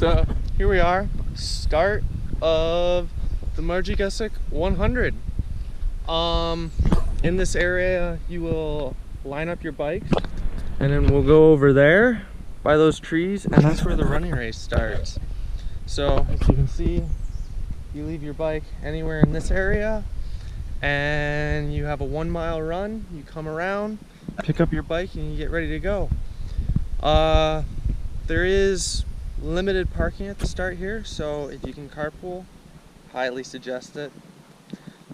So here we are, start of the Marji Gesick 100. In this area you will line up your bikes and then we'll go over there by those trees, and that's where the running race starts. So as you can see, you leave your bike anywhere in this area and you have a 1 mile run. You come around, pick up your bike, and you get ready to go. There is limited parking at the start here, so if you can carpool, highly suggest it.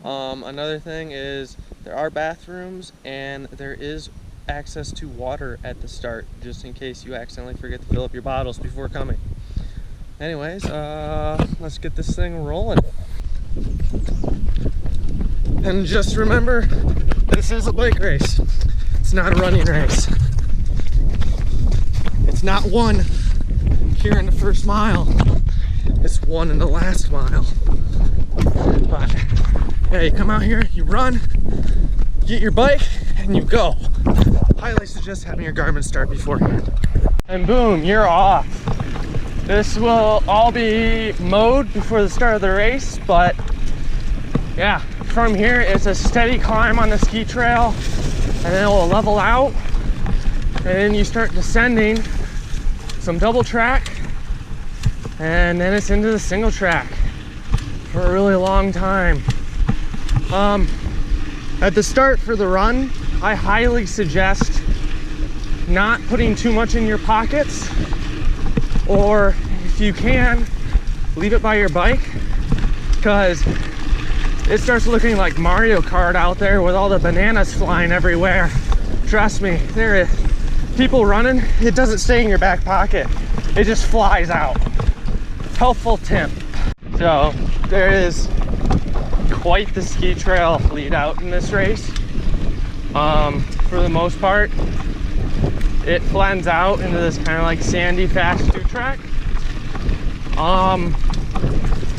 Another thing is there are bathrooms and there is access to water at the start, just in case you accidentally forget to fill up your bottles before coming. Anyways, let's get this thing rolling. And just remember, this is a bike race. It's not a running race. It's not one here in the first mile. It's one in the last mile. But yeah, you come out here, you run, get your bike, and you go. Highly suggest having your Garmin start beforehand. And boom, you're off. This will all be mowed before the start of the race, but yeah, from here it's a steady climb on the ski trail, and then it will level out, and then you start descending some double track, and then it's into the single track for a really long time. At the start for the run, I highly suggest not putting too much in your pockets, or if you can, leave it by your bike, because it starts looking like Mario Kart out there with all the bananas flying everywhere. Trust me, there is people running, it doesn't stay in your back pocket, it just flies out. Helpful tip. So there is quite the ski trail lead out in this race. For the most part, it flattens out into this kind of like sandy fast 2 track.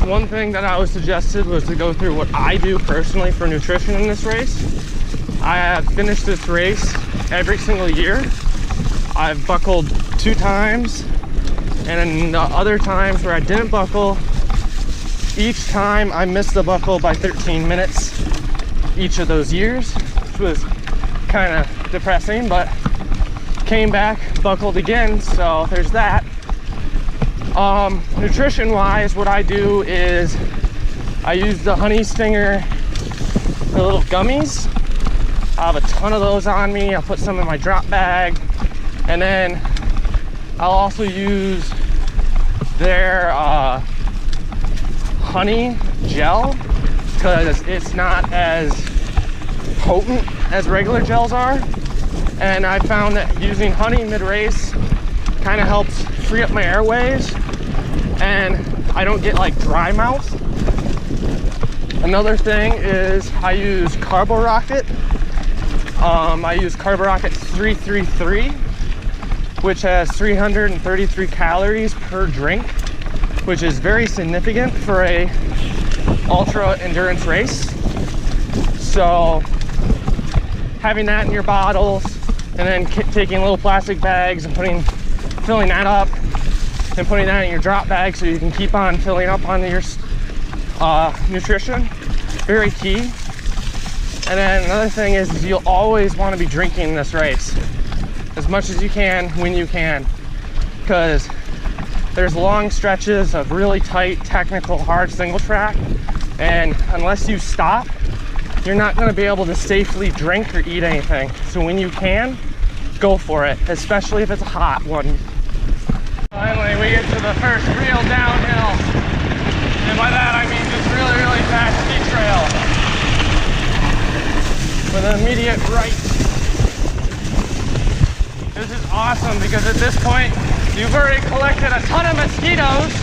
One thing that I was suggested was to go through what I do personally for nutrition in this race. I have finished this race every single year. I've buckled 2 times, and then the other times where I didn't buckle, each time I missed the buckle by 13 minutes each of those years, which was kind of depressing, but came back, buckled again, so there's that. Nutrition wise, what I do is I use the Honey Stinger, the little gummies. I have a ton of those on me. I'll put some in my drop bag, and then I'll also use their honey gel, because it's not as potent as regular gels are, and I found that using honey mid-race kind of helps free up my airways and I don't get like dry mouth. Another thing is I use Carbo Rocket. I use Carbo Rocket 333, which has 333 calories per drink, which is very significant for a ultra endurance race. So having that in your bottles, and then taking little plastic bags and filling that up and putting that in your drop bag so you can keep on filling up on your nutrition, very key. And then another thing is you'll always want to be drinking this race as much as you can when you can, because there's long stretches of really tight, technical, hard single track, and unless you stop, you're not going to be able to safely drink or eat anything. So when you can, go for it, especially if it's a hot one. Finally, we get to the first real downhill, and by that I mean just really, really fast ski trail with an immediate right. This is awesome because at this point, you've already collected a ton of mosquitoes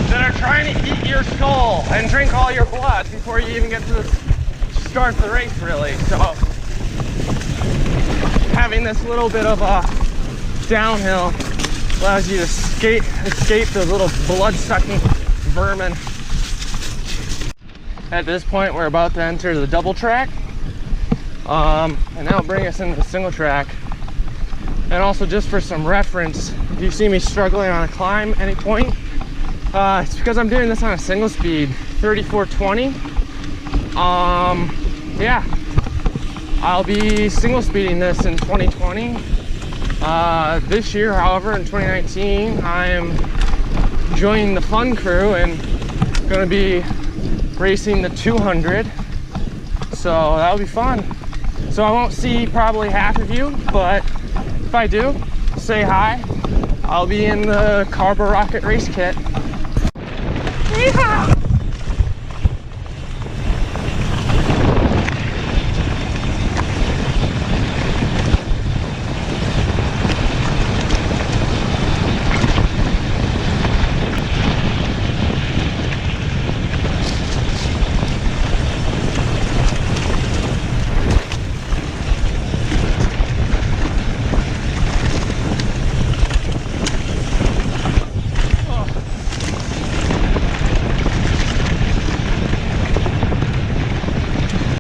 that are trying to eat your soul and drink all your blood before you even get to start the race, really. So having this little bit of a downhill allows you to escape the little blood-sucking vermin. At this point, we're about to enter the double track, and that'll bring us into the single track. And also, just for some reference, if you see me struggling on a climb at any point, It's because I'm doing this on a single speed 3420. Yeah, I'll be single speeding this in 2020. This year, however, in 2019, I am joining the fun crew and going to be racing the 200. So that'll be fun. So I won't see probably half of you, but if I do, say hi. I'll be in the Carbo Rocket race kit. Yeehaw!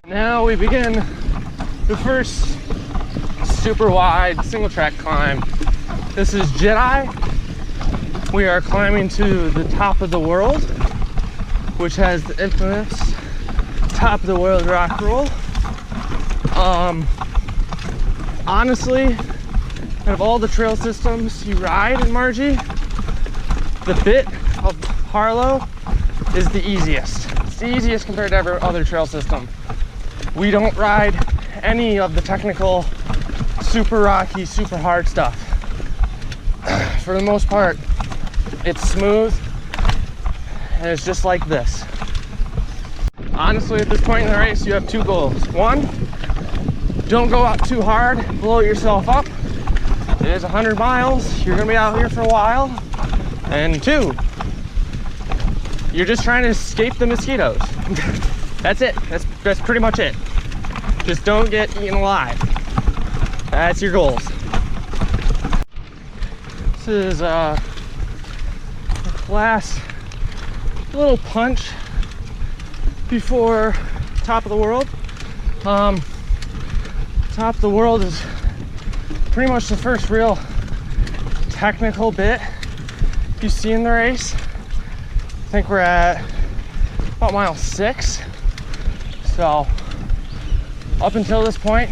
Now we begin the first super wide single track climb. This is Jedi. We are climbing to the top of the world, which has the infamous top of the world rock roll. Honestly, out of all the trail systems you ride in Marji, the bit of Harlow is the easiest. It's the easiest compared to every other trail system. We don't ride any of the technical, super rocky, super hard stuff. For the most part, it's smooth, and it's just like this. Honestly, at this point in the race, you have two goals. One, don't go out too hard, blow yourself up. It is 100 miles, you're gonna be out here for a while. And two, you're just trying to escape the mosquitoes. That's it. That's pretty much it. Just don't get eaten alive. That's your goals. This is the last little punch before top of the world. Top of the world is pretty much the first real technical bit you see in the race. I think we're at about mile 6. So up until this point,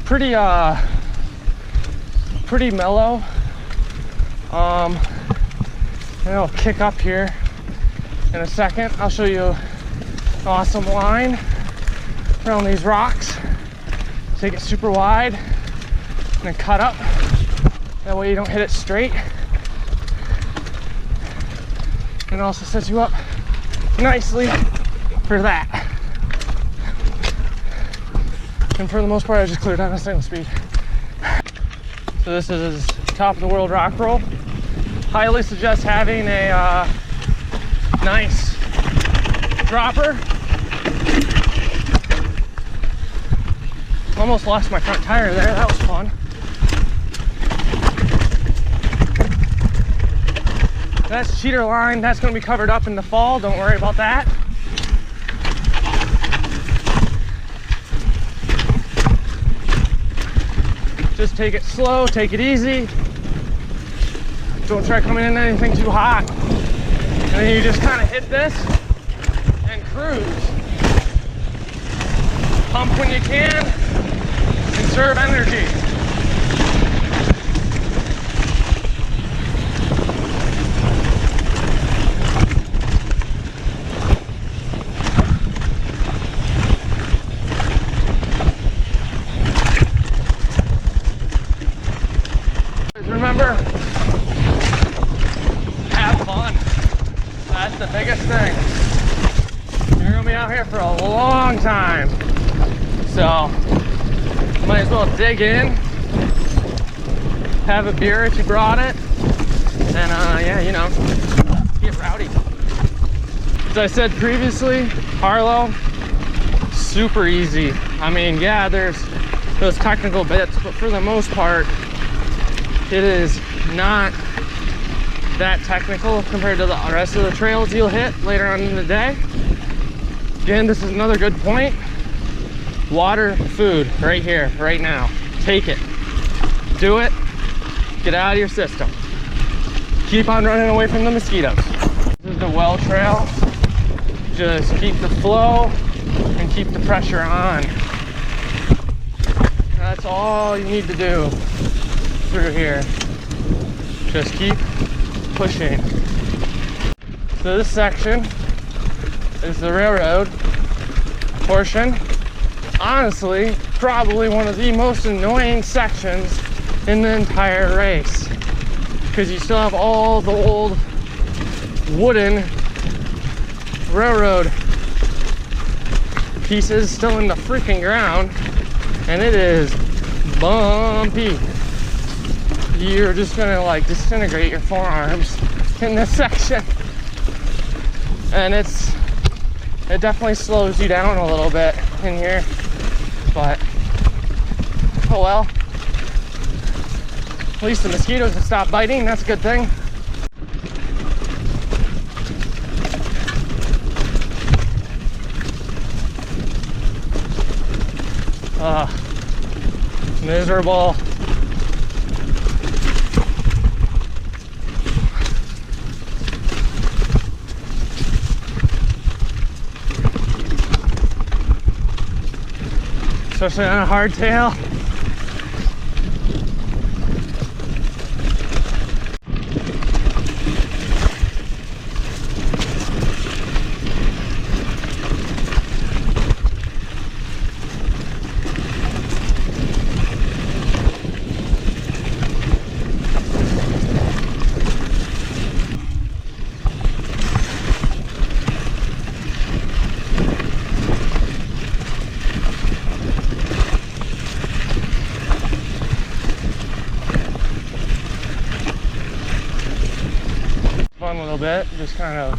pretty mellow. And I'll kick up here in a second. I'll show you an awesome line around these rocks. Take it super wide and then cut up. That way you don't hit it straight. And it also sets you up nicely for that. And for the most part, I just cleared down a single speed. So this is top of the world rock roll. Highly suggest having a nice dropper. Almost lost my front tire there, that was fun. That's cheater line, that's gonna be covered up in the fall, don't worry about that. Just take it slow, take it easy. Don't try coming in anything too hot. And then you just kind of hit this and cruise. Pump when you can, conserve energy. Remember, have fun. That's the biggest thing. You're gonna be out here for a long time. So, might as well dig in. Have a beer if you brought it. And yeah, you know, get rowdy. As I said previously, Harlow, super easy. I mean, yeah, there's those technical bits, but for the most part, it is not that technical compared to the rest of the trails you'll hit later on in the day. Again, this is another good point. Water, food, right here, right now. Take it. Do it. Get out of your system. keep on running away from the mosquitoes. This is the well trail. Just keep the flow and keep the pressure on. That's all you need to do through here. Just keep pushing. So this section is the railroad portion. Honestly, probably one of the most annoying sections in the entire race, because you still have all the old wooden railroad pieces still in the freaking ground, and it is bumpy. You're just gonna like disintegrate your forearms in this section, and it definitely slows you down a little bit in here, but oh well. At least the mosquitoes have stopped biting. That's a good thing. Miserable. Especially on a hardtail. A little bit, just kind of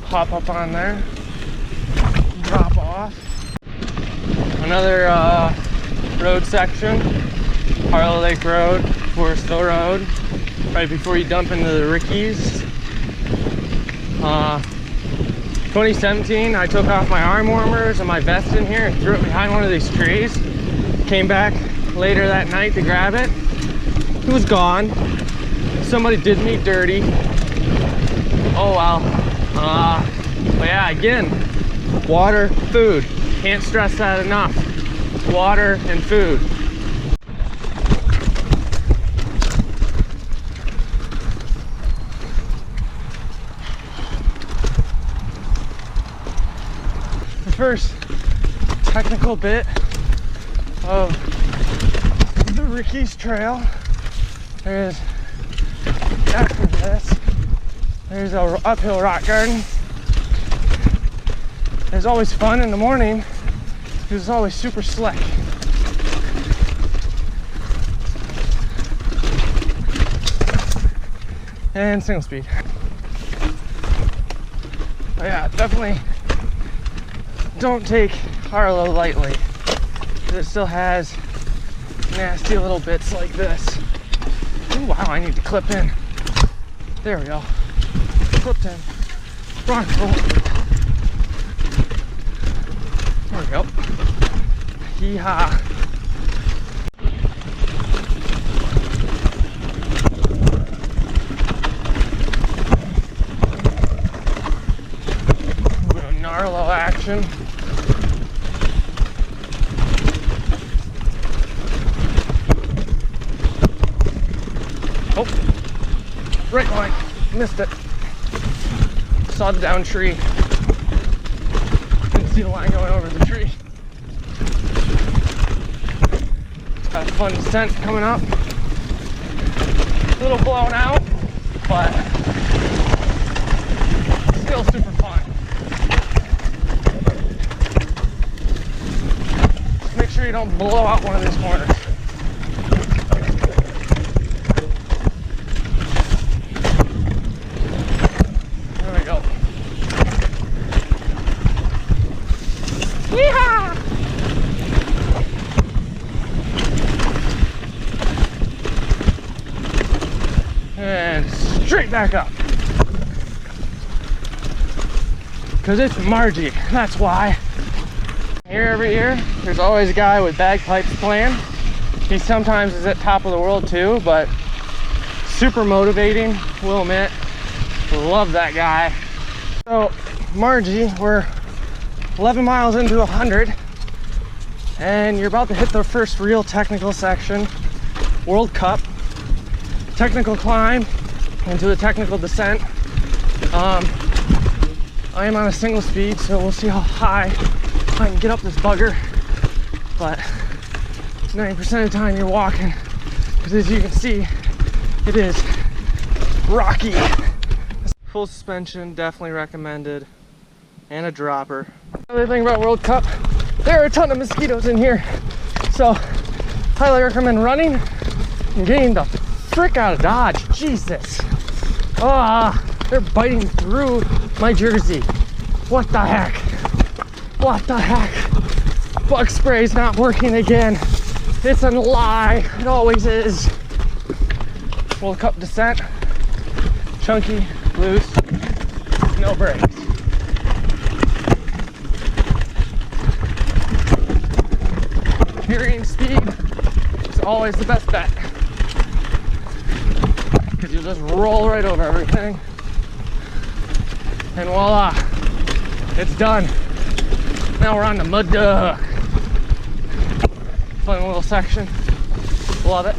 hop up on there, drop off. Another road section, Harlow Lake Road, Forestville Road, right before you dump into the Rickies. 2017, I took off my arm warmers and my vest in here and threw it behind one of these trees. Came back later that night to grab it. It was gone. Somebody did me dirty. Oh well. But yeah, again, water, food. Can't stress that enough. Water and food. The first technical bit of the Rickies Trail is after this, there's a uphill rock garden. It's always fun in the morning because it's always super slick. And single speed. But yeah, definitely don't take Harlow lightly. It still has nasty little bits like this. Ooh, wow, I need to clip in. There we go. Clipped in. Rock roll. There we go. Yee-haw. A bit of Gnarlow action. Oh, right line, missed it. Saw the down tree. Didn't see the line going over the tree. Got a fun descent coming up. A little blown out, but still super fun. Just make sure you don't blow out one of these corners. And straight back up. Because it's Marji, that's why. Here every year, there's always a guy with bagpipes playing. He sometimes is at top of the world too, but super motivating, will admit. Love that guy. So Marji, we're 11 miles into 100 and you're about to hit the first real technical section, World Cup. Technical climb into a technical descent. I am on a single speed, so we'll see how high I can get up this bugger. But 90% of the time you're walking, because as you can see, it is rocky. Full suspension, definitely recommended, and a dropper. Another thing about World Cup, there are a ton of mosquitoes in here, so highly recommend running and getting the frick out of Dodge. Jesus. They're biting through my jersey. What the heck? What the heck? Bug spray's not working again. It's a lie. It always is. World Cup descent. Chunky, loose, no brakes. Carrying speed is always the best bet, because you'll just roll right over everything. And voila, it's done. Now we're on the mud duck. Fun little section. Love it.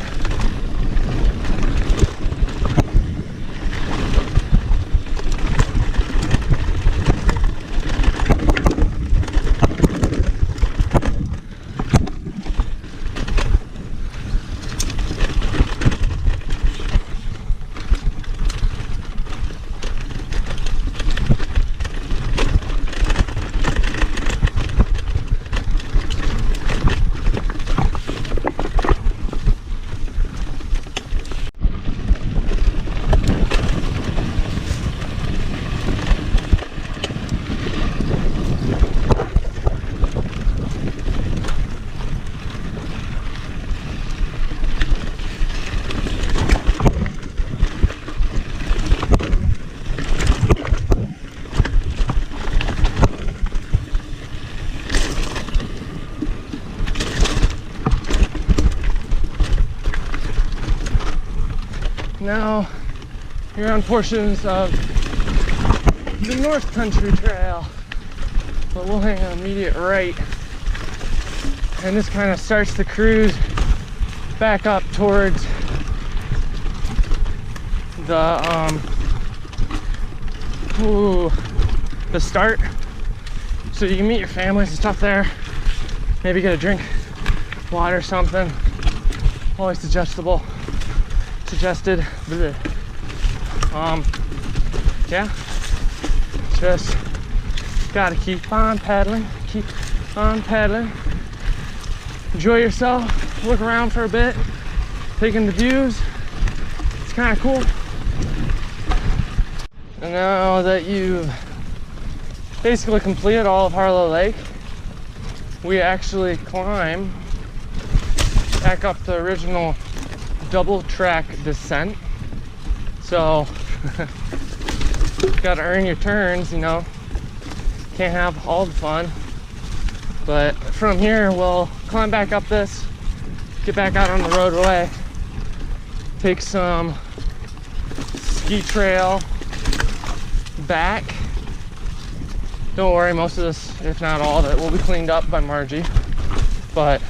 Now you're on portions of the North Country Trail, but we'll hang an immediate right, and this kind of starts the cruise back up towards the start, so you can meet your families and stuff there. Maybe get a drink, water, something. Always suggested. Yeah, just gotta keep on pedaling, enjoy yourself, look around for a bit, taking the views. It's kind of cool. And now that you've basically completed all of Harlow Lake, we actually climb back up the original double track descent. So gotta earn your turns, you know, can't have all the fun. But from here we'll climb back up this, get back out on the roadway, take some ski trail back. Don't worry, most of this, if not all of it, will be cleaned up by Marji. But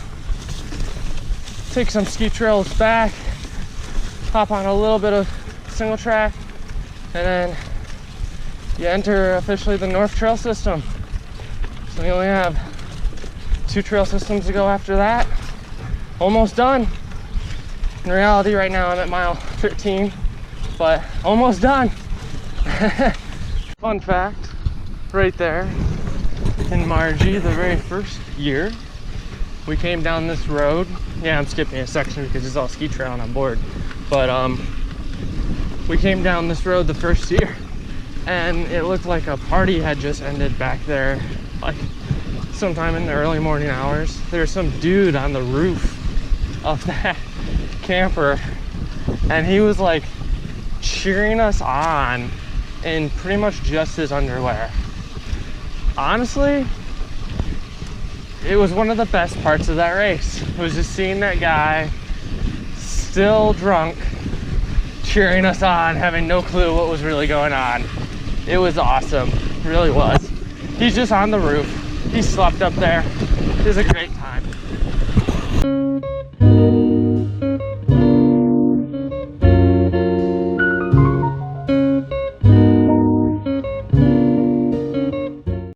take some ski trails back, hop on a little bit of single track, and then you enter officially the North Trail system. So you only have 2 trail systems to go after that. Almost done. In reality, right now I'm at mile 13, but almost done. Fun fact, right there in Marji, the very first year, we came down this road. Yeah, I'm skipping a section because it's all ski trail and I'm bored. But we came down this road the first year, and it looked like a party had just ended back there, like sometime in the early morning hours. There's some dude on the roof of that camper, and he was like cheering us on in pretty much just his underwear. Honestly, it was one of the best parts of that race. It was just seeing that guy still drunk cheering us on, having no clue what was really going on. It was awesome, really was. He's just on the roof. He slept up there. It was a great time.